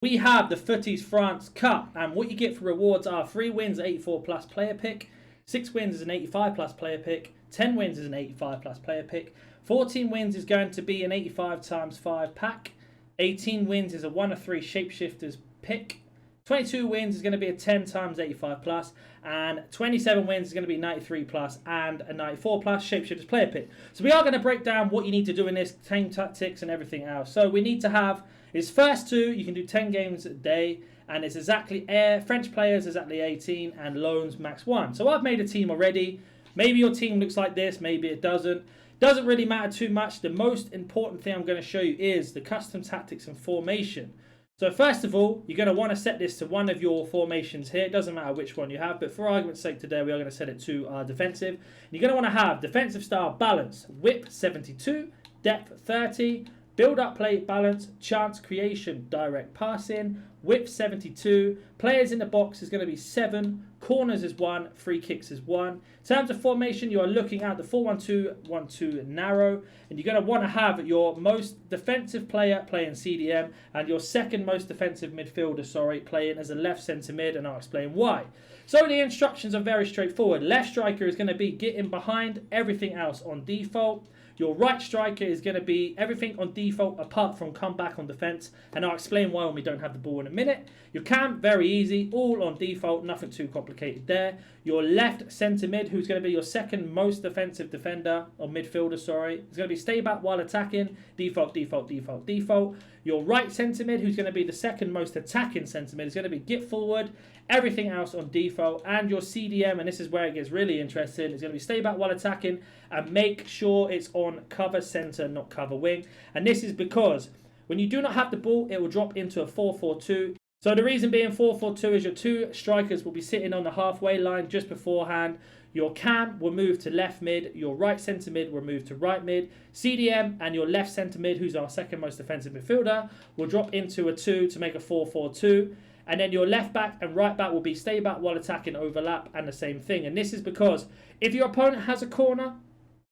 We have the Futties France Cup, and what you get for rewards are 3 wins, 84 plus player pick, 6 wins is an 85 plus player pick, 10 wins is an 85 plus player pick, 14 wins is going to be an 85 times 5 pack, 18 wins is a 1 of 3 shapeshifters pick, 22 wins is going to be a 10 times 85 plus, and 27 wins is going to be 93 plus and a 94 plus shapeshifters player pick. So we are going to break down what you need to do in this, team tactics and everything else. So we need to have his first 2, you can do 10 games a day, and it's exactly French players, exactly 18, and loans max 1. So I've made a team already. Maybe your team looks like this, maybe it doesn't. Doesn't really matter too much. The most important thing I'm going to show you is the custom tactics and formation. So first of all, you're going to want to set this to one of your formations here. It doesn't matter which one you have, but for argument's sake today, we are going to set it to our defensive. And you're going to want to have defensive style balance, whip 72, depth 30, build up play balance, chance creation, direct passing, whip 72, players in the box is going to be 7, corners is 1, free kicks is 1. In terms of formation, you are looking at the 4-1-2-1-2 narrow, and you're going to want to have your most defensive player playing CDM and your second most defensive midfielder, playing as a left centre mid, and I'll explain why. So the instructions are very straightforward. Left striker is going to be getting behind, everything else on default. Your right striker is going to be everything on default apart from come back on defence, and I'll explain why when we don't have the ball in a minute. Your cam, very easy, all on default, nothing too complicated there. Your left centre mid, who's going to be your second most defensive defender, or midfielder, is going to be stay back while attacking, default, default, default, default. Your right centre mid, who's going to be the second most attacking centre mid, is going to be get forward, everything else on default. And your CDM, and this is where it gets really interesting, is going to be stay back while attacking and make sure it's on cover centre, not cover wing. And this is because when you do not have the ball, it will drop into a 4-4-2. So the reason being 4-4-2 is your 2 strikers will be sitting on the halfway line just beforehand. Your cam will move to left mid, your right centre mid will move to right mid, CDM and your left centre mid, who's our second most defensive midfielder, will drop into a 2 to make a 4-4-2. And then your left back and right back will be stay back while attacking, overlap, and the same thing. And this is because if your opponent has a corner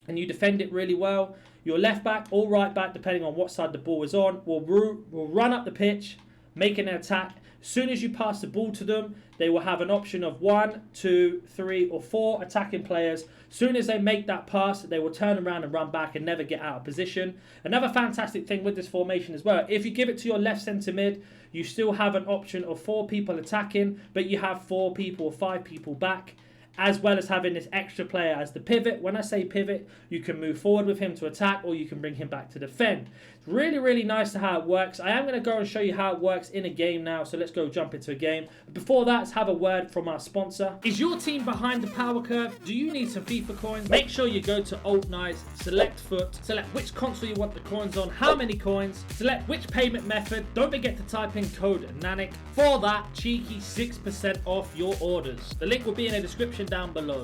and you defend it really well, your left back or right back, depending on what side the ball is on, will run up the pitch, making an attack. As soon as you pass the ball to them, they will have an option of 1, 2, 3, or 4 attacking players. As soon as they make that pass, they will turn around and run back and never get out of position. Another fantastic thing with this formation as well, if you give it to your left centre mid, you still have an option of 4 people attacking, but you have 4 people or 5 people back, as well as having this extra player as the pivot. When I say pivot, you can move forward with him to attack, or you can bring him back to defend. It's really, really nice to how it works. I am going to go and show you how it works in a game now, so let's go jump into a game. But before that, let's have a word from our sponsor. Is your team behind the power curve? Do you need some FIFA coins? Make sure you go to Alt Nice, select Foot, select which console you want the coins on, how many coins, select which payment method. Don't forget to type in code NaNNiK for that cheeky 6% off your orders. The link will be in the description down below.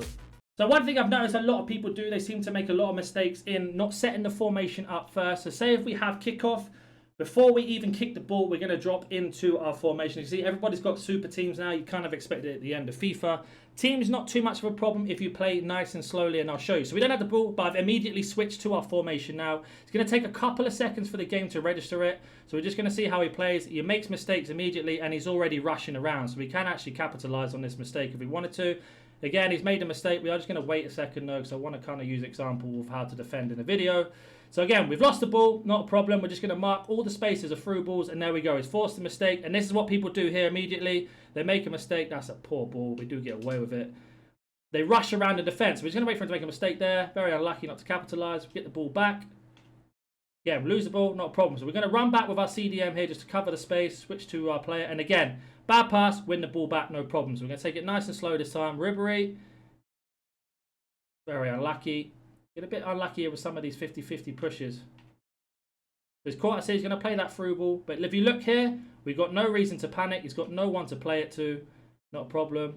So one thing I've noticed a lot of people do, they seem to make a lot of mistakes in not setting the formation up first. So say if we have kickoff, before we even kick the ball, we're going to drop into our formation. You see, everybody's got super teams now. You kind of expect it at the end of FIFA. Teams not too much of a problem if you play nice and slowly, and I'll show you. So we don't have the ball, but I've immediately switched to our formation now. It's going to take a couple of seconds for the game to register it. So we're just going to see how he plays. He makes mistakes immediately, and he's already rushing around. So we can actually capitalize on this mistake if we wanted to. Again, he's made a mistake. We are just going to wait a second though, because I want to kind of use an example of how to defend in a video. So again, we've lost the ball, not a problem. We're just going to mark all the spaces of through balls, and there we go. He's forced a mistake, and this is what people do here immediately. They make a mistake. That's a poor ball. We do get away with it. They rush around the defence. We're just going to wait for him to make a mistake there. Very unlucky not to capitalise. We get the ball back. Yeah, we lose the ball, not a problem. So we're going to run back with our CDM here just to cover the space, switch to our player, and again, bad pass, win the ball back, no problem. So we're going to take it nice and slow this time. Ribery, very unlucky. Get a bit unlucky here with some of these 50-50 pushes. His quarter says he's going to play that through ball, but if you look here, we've got no reason to panic. He's got no one to play it to, not a problem.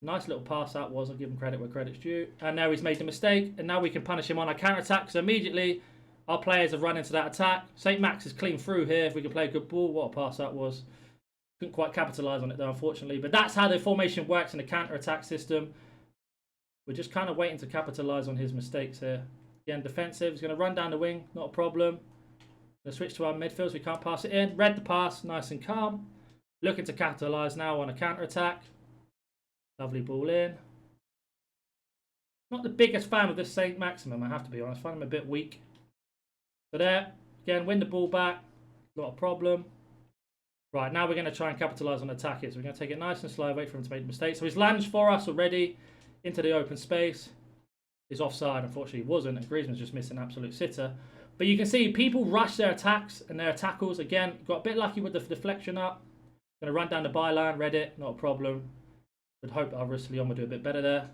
Nice little pass that was. I'll give him credit where credit's due. And now he's made the mistake, and now we can punish him on our counter-attack. So immediately, our players have run into that attack. St. Max is clean through here. If we can play a good ball, what a pass that was. Couldn't quite capitalise on it though, unfortunately. But that's how the formation works in the counter-attack system. We're just kind of waiting to capitalise on his mistakes here. Again, defensive. He's going to run down the wing. Not a problem. Going to switch to our midfield so we can't pass it in. Read the pass. Nice and calm. Looking to capitalise now on a counter-attack. Lovely ball in. Not the biggest fan of this St. Maximum, I have to be honest. I find him a bit weak. So there, again, win the ball back. Not a problem. Right, now we're going to try and capitalise on attack it. So we're going to take it nice and slow, wait for him to make the mistake. So he's lunged for us already into the open space. He's offside, unfortunately he wasn't, and Griezmann's just missed an absolute sitter. But you can see people rush their attacks and their tackles. Again, got a bit lucky with the deflection up. Going to run down the byline, read it, not a problem. Would hope obviously Leon will do a bit better there.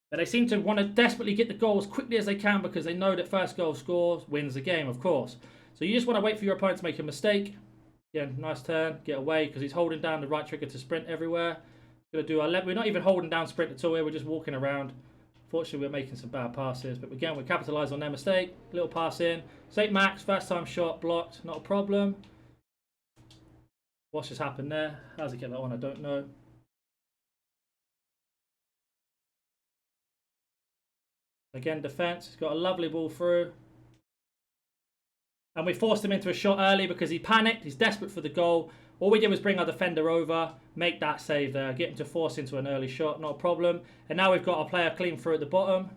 But they seem to want to desperately get the goal as quickly as they can because they know that first goal scores wins the game, of course. So you just want to wait for your opponent to make a mistake. Again, nice turn, get away because he's holding down the right trigger to sprint everywhere. Going to do our left. We're not even holding down sprint at all here. We're just walking around. Fortunately, we're making some bad passes. But again, we capitalise on their mistake. Little pass in. St. Max, first time shot, blocked. Not a problem. What's just happened there? How's he get that on? I don't know. Again, defence. He's got a lovely ball through. And we forced him into a shot early because he panicked. He's desperate for the goal. All we did was bring our defender over, make that save there, get him to force into an early shot, not a problem. And now we've got our player clean through at the bottom.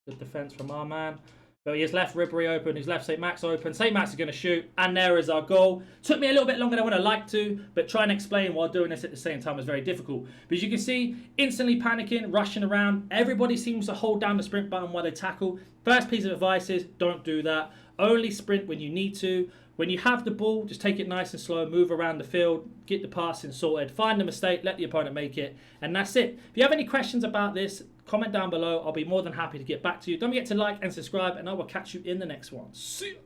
Good defence from our man. But he has left Ribery open, he's left St. Max open. St. Max is going to shoot, and there is our goal. Took me a little bit longer than I would have liked to, but trying to explain while doing this at the same time was very difficult. But as you can see, instantly panicking, rushing around. Everybody seems to hold down the sprint button while they tackle. First piece of advice is, don't do that. Only sprint when you need to. When you have the ball, just take it nice and slow, move around the field, get the passing sorted, find the mistake, let the opponent make it, and that's it. If you have any questions about this, comment down below. I'll be more than happy to get back to you. Don't forget to like and subscribe, and I will catch you in the next one. See you.